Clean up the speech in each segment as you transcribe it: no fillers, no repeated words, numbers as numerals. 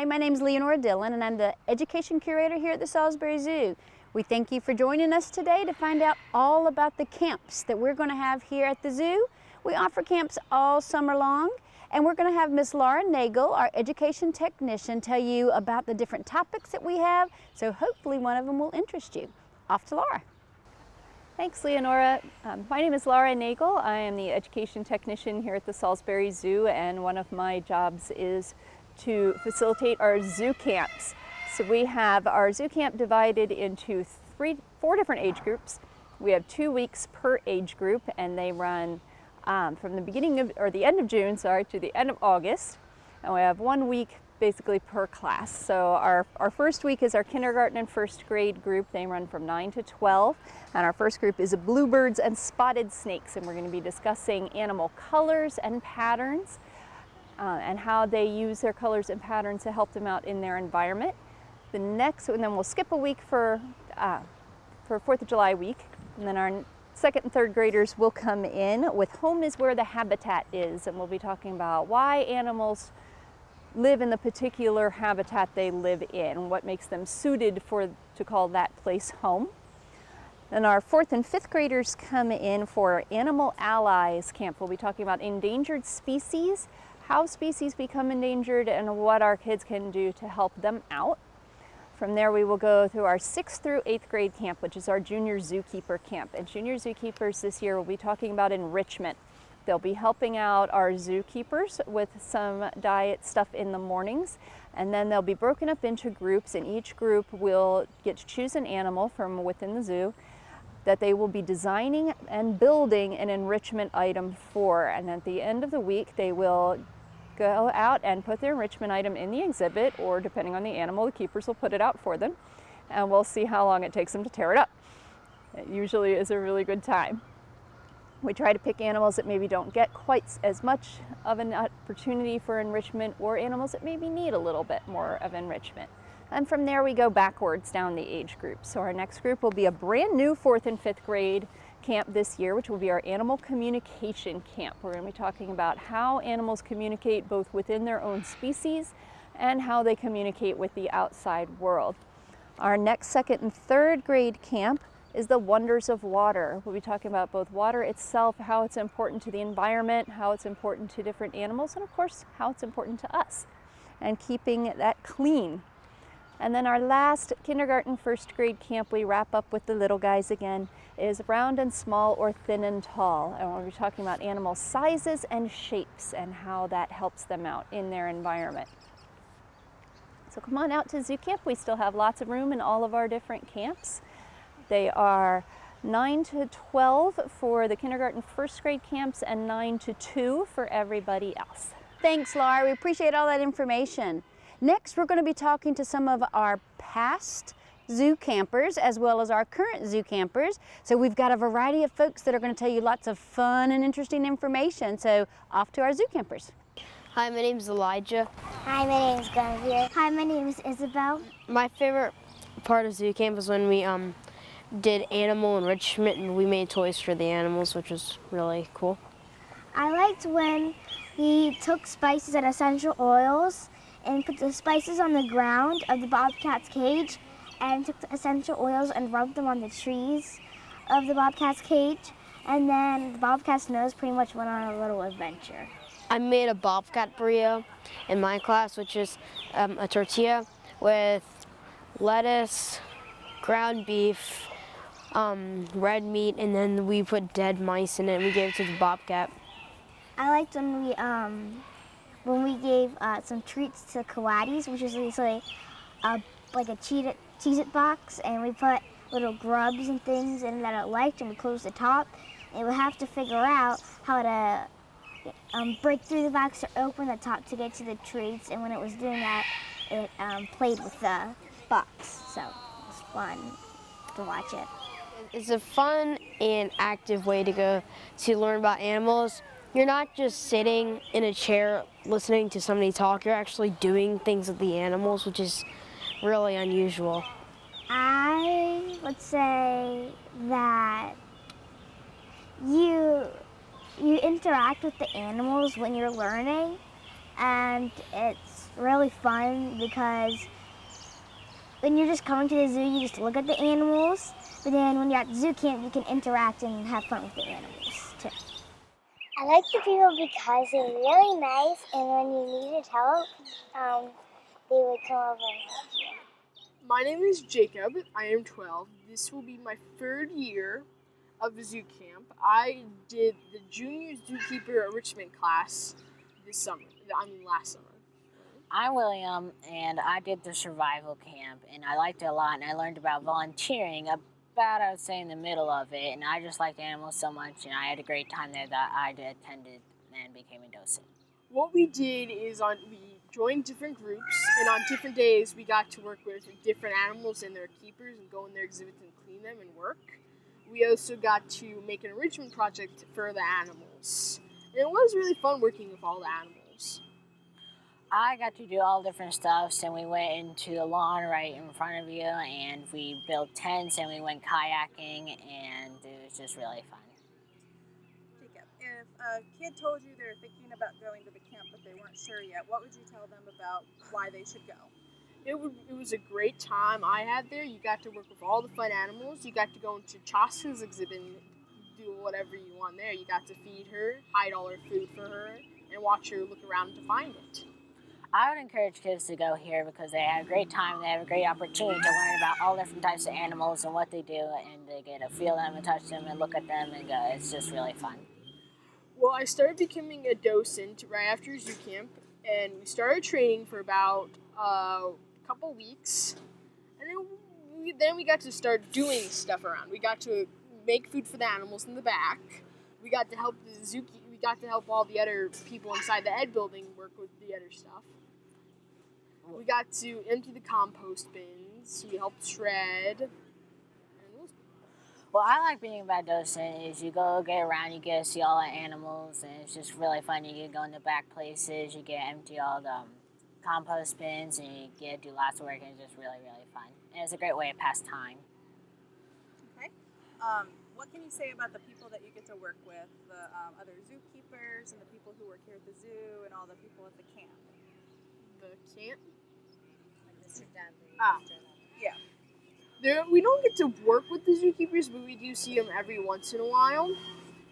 Hi, my name is Leonora Dillon and I'm the Education Curator here at the Salisbury Zoo. We thank you for joining us today to find out all about the camps that we're going to have here at the zoo. We offer camps all summer long, and we're going to have Miss Laura Nagel, our education technician, tell you about the different topics that we have, so hopefully one of them will interest you. Off to Laura. Thanks, Leonora. My name is Laura Nagel. I am the education technician here at the Salisbury Zoo, and one of my jobs is to facilitate our zoo camps. So we have our zoo camp divided into four different age groups. We have 2 weeks per age group, and they run from the beginning of, or the end of June, sorry, to the end of August. And we have 1 week basically per class. So our first week is our kindergarten and first grade group. They run from 9 to 12. And our first group is bluebirds and spotted snakes. And we're going to be discussing animal colors and patterns and how they use their colors and patterns to help them out in their environment. The next, and then we'll skip a week for 4th of July week. And then our second and third graders will come in with Home is Where the Habitat Is. And we'll be talking about why animals live in the particular habitat they live in, what makes them suited to call that place home. And our 4th and 5th graders come in for Animal Allies Camp. We'll be talking about endangered species, how species become endangered, and what our kids can do to help them out. From there, we will go through our 6th through 8th grade camp, which is our Junior Zookeeper Camp. And Junior Zookeepers this year will be talking about enrichment. They'll be helping out our zookeepers with some diet stuff in the mornings, and then they'll be broken up into groups, and each group will get to choose an animal from within the zoo that they will be designing and building an enrichment item for. And at the end of the week, they will go out and put their enrichment item in the exhibit, or depending on the animal, the keepers will put it out for them, and we'll see how long it takes them to tear it up. It usually is a really good time. We try to pick animals that maybe don't get quite as much of an opportunity for enrichment, or animals that maybe need a little bit more of enrichment. And from there we go backwards down the age group. So our next group will be a brand new 4th and 5th grade camp this year, which will be our Animal Communication Camp. We're going to be talking about how animals communicate both within their own species and how they communicate with the outside world. Our next 2nd and 3rd grade camp is the Wonders of Water. We'll be talking about both water itself, how it's important to the environment, how it's important to different animals, and of course, how it's important to us, and keeping that clean. And then our last kindergarten, first grade camp, we wrap up with the little guys again, is Round and Small or Thin and Tall. And we'll be talking about animal sizes and shapes and how that helps them out in their environment. So come on out to Zoo Camp. We still have lots of room in all of our different camps. They are 9 to 12 for the kindergarten first grade camps and 9 to 2 for everybody else. Thanks, Laura. We appreciate all that information. Next, we're going to be talking to some of our past zoo campers as well as our current zoo campers. So we've got a variety of folks that are going to tell you lots of fun and interesting information. So off to our zoo campers. Hi, my name is Elijah. Hi, my name is Guinevere. Hi, my name is Isabel. My favorite part of zoo camp was when we did animal enrichment and we made toys for the animals, which was really cool. I liked when we took spices and essential oils and put the spices on the ground of the bobcat's cage and took the essential oils and rubbed them on the trees of the bobcat's cage, and then the bobcat's nose pretty much went on a little adventure. I made a bobcat burrito in my class, which is a tortilla with lettuce, ground beef, red meat, and then we put dead mice in it and we gave it to the bobcat. I liked when we gave some treats to coatis, which is usually like a Cheez-It box, and we put little grubs and things in that it liked, and we closed the top, and we have to figure out how to break through the box or open the top to get to the treats, and when it was doing that, it played with the box, so it was fun to watch it. It's a fun and active way to learn about animals. You're not just sitting in a chair listening to somebody talk, you're actually doing things with the animals, which is really unusual. I would say that you interact with the animals when you're learning, and it's really fun because when you're just coming to the zoo, you just look at the animals. But then when you're at zoo camp, you can interact and have fun with the animals too. I like the people because they're really nice, and when you needed help, they would come over and help you. My name is Jacob. I am 12. This will be my 3rd year of zoo camp. I did the junior zookeeper enrichment class last summer. I'm William, and I did the survival camp, and I liked it a lot, and I learned about volunteering about, I would say, in the middle of it, and I just liked animals so much, and I had a great time there that I attended and became a docent. What we did is we joined different groups, and on different days we got to work with different animals and their keepers and go in their exhibits and clean them and work. We also got to make an enrichment project for the animals. And it was really fun working with all the animals. I got to do all different stuff, and we went into the lawn right in front of you, and we built tents, and we went kayaking, and it was just really fun. Jacob, if a kid told you they were thinking about going to the camp but they weren't sure yet, what would you tell them about why they should go? It was a great time I had there. You got to work with all the fun animals. You got to go into Chaska's exhibit and do whatever you want there. You got to feed her, hide all her food for her, and watch her look around to find it. I would encourage kids to go here because they have a great time, they have a great opportunity to learn about all different types of animals and what they do, and they get to feel them and touch them and look at them, and it's just really fun. Well, I started becoming a docent right after zoo camp, and we started training for about a couple weeks, and then we got to start doing stuff around. We got to make food for the animals in the back. We got to help we got to help all the other people inside the ed building work with the other stuff. We got to empty the compost bins. We helped shred. Well, I like being a bad docent is you go get around, you get to see all the animals, and it's just really fun. You get to go in the back places, you get to empty all the compost bins, and you get to do lots of work, and it's just really, really fun. And it's a great way to pass time. Okay. What can you say about the people that you get to work with, the other zookeepers and the people who work here at the zoo and all the people at the camp? The camp? Like Mr. Dudley. Yeah. We don't get to work with the zookeepers, but we do see them every once in a while.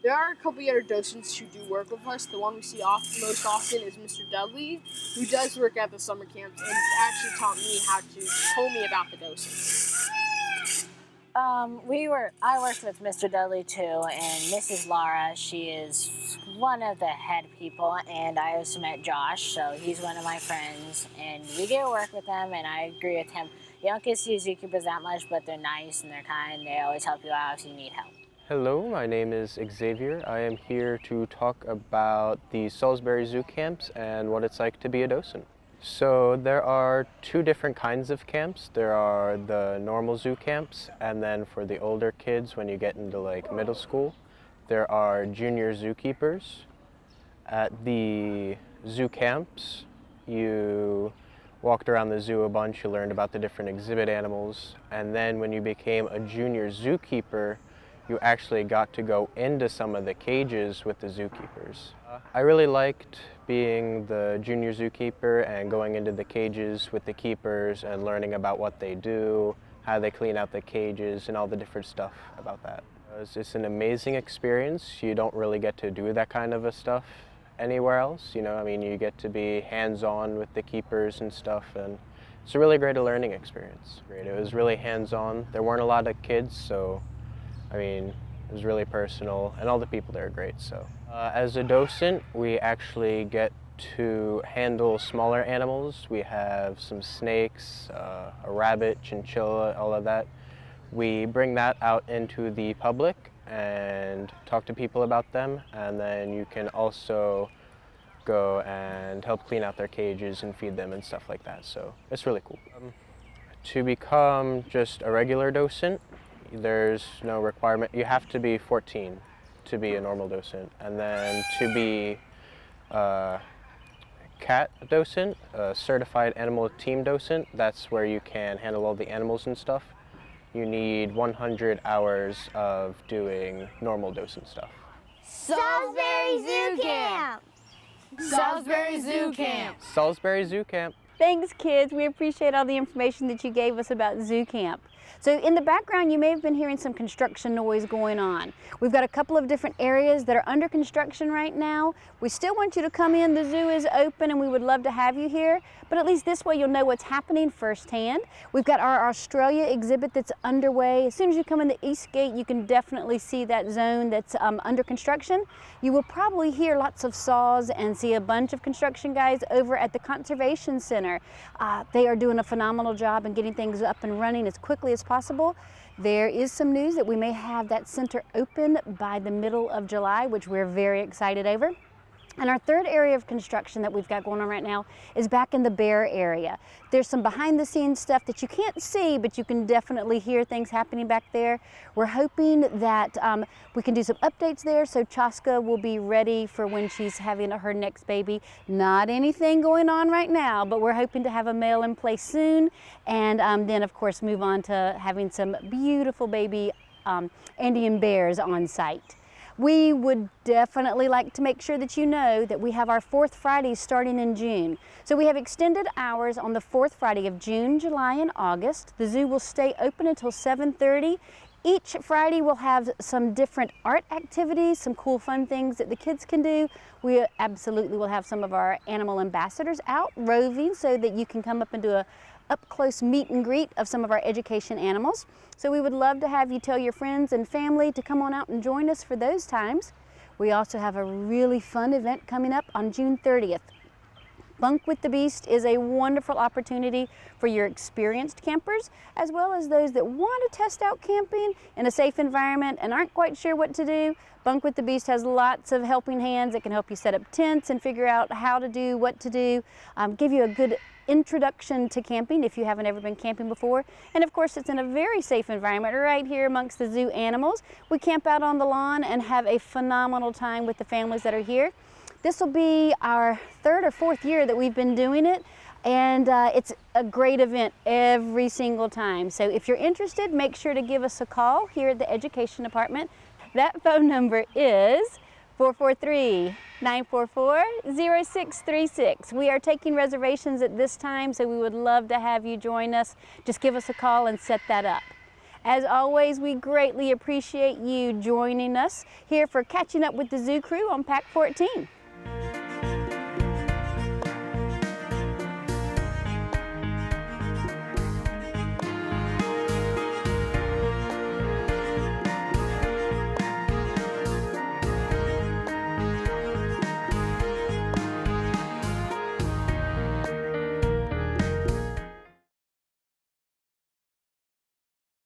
There are a couple other docents who do work with us. The one we see most often is Mr. Dudley, who does work at the summer camps and actually told me about the docents. I worked with Mr. Dudley too, and Mrs. Laura, she is one of the head people, and I also met Josh, so he's one of my friends, and we get to work with them, and I agree with him. You don't get to see zookeepers that much, but they're nice and they're kind, they always help you out if you need help. Hello, my name is Xavier. I am here to talk about the Salisbury Zoo camps and what it's like to be a docent. So there are 2 different kinds of camps. There are the normal zoo camps, and then for the older kids, when you get into like middle school, there are junior zookeepers. At the zoo camps, you walked around the zoo a bunch, you learned about the different exhibit animals, and then when you became a junior zookeeper, you actually got to go into some of the cages with the zookeepers. I really liked being the junior zookeeper and going into the cages with the keepers and learning about what they do, how they clean out the cages, and all the different stuff about that. It's an amazing experience. You don't really get to do that kind of a stuff anywhere else. You know, I mean, you get to be hands-on with the keepers and stuff, and it's a really great learning experience. It was really hands-on. There weren't a lot of kids, so I mean, it was really personal, and all the people there are great. So, as a docent, we actually get to handle smaller animals. We have some snakes, a rabbit, chinchilla, all of that. We bring that out into the public and talk to people about them, and then you can also go and help clean out their cages and feed them and stuff like that. So it's really cool. To become just a regular docent, there's no requirement. You have to be 14 to be a normal docent, and then to be a CAT docent, a certified animal team docent, that's where you can handle all the animals and stuff. You need 100 hours of doing normal docent stuff. Salisbury Zoo Camp! Salisbury Zoo Camp. Salisbury Zoo Camp. Thanks, kids. We appreciate all the information that you gave us about Zoo Camp. So in the background, you may have been hearing some construction noise going on. We've got a couple of different areas that are under construction right now. We still want you to come in. The zoo is open and we would love to have you here, but at least this way you'll know what's happening firsthand. We've got our Australia exhibit that's underway. As soon as you come in the east gate, you can definitely see that zone that's under construction. You will probably hear lots of saws and see a bunch of construction guys over at the Conservation Center. They are doing a phenomenal job in getting things up and running as quickly as possible. There is some news that we may have that center open by the middle of July, which we're very excited over. And our third area of construction that we've got going on right now is back in the bear area. There's some behind the scenes stuff that you can't see, but you can definitely hear things happening back there. We're hoping that we can do some updates there so Chaska will be ready for when she's having her next baby. Not anything going on right now, but we're hoping to have a male in place soon. And then of course move on to having some beautiful baby Andean bears on site. We would definitely like to make sure that you know that we have our 4th Fridays starting in June. So we have extended hours on the 4th Friday of June, July, and August. The zoo will stay open until 7:30. Each Friday we'll have some different art activities, some cool fun things that the kids can do. We absolutely will have some of our animal ambassadors out roving so that you can come up and do a up-close meet and greet of some of our education animals. So we would love to have you tell your friends and family to come on out and join us for those times. We also have a really fun event coming up on June 30th. Bunk with the Beast is a wonderful opportunity for your experienced campers, as well as those that want to test out camping in a safe environment and aren't quite sure what to do. Bunk with the Beast has lots of helping hands that can help you set up tents and figure out how to do, what to do, give you a good introduction to camping if you haven't ever been camping before. And of course, it's in a very safe environment right here amongst the zoo animals. We camp out on the lawn and have a phenomenal time with the families that are here. This will be our 3rd or 4th year that we've been doing it, and it's a great event every single time. So if you're interested, make sure to give us a call here at the Education Department. That phone number is 443-944-0636. We are taking reservations at this time, so we would love to have you join us. Just give us a call and set that up. As always, we greatly appreciate you joining us here for Catching Up with the Zoo Crew on Pack 14.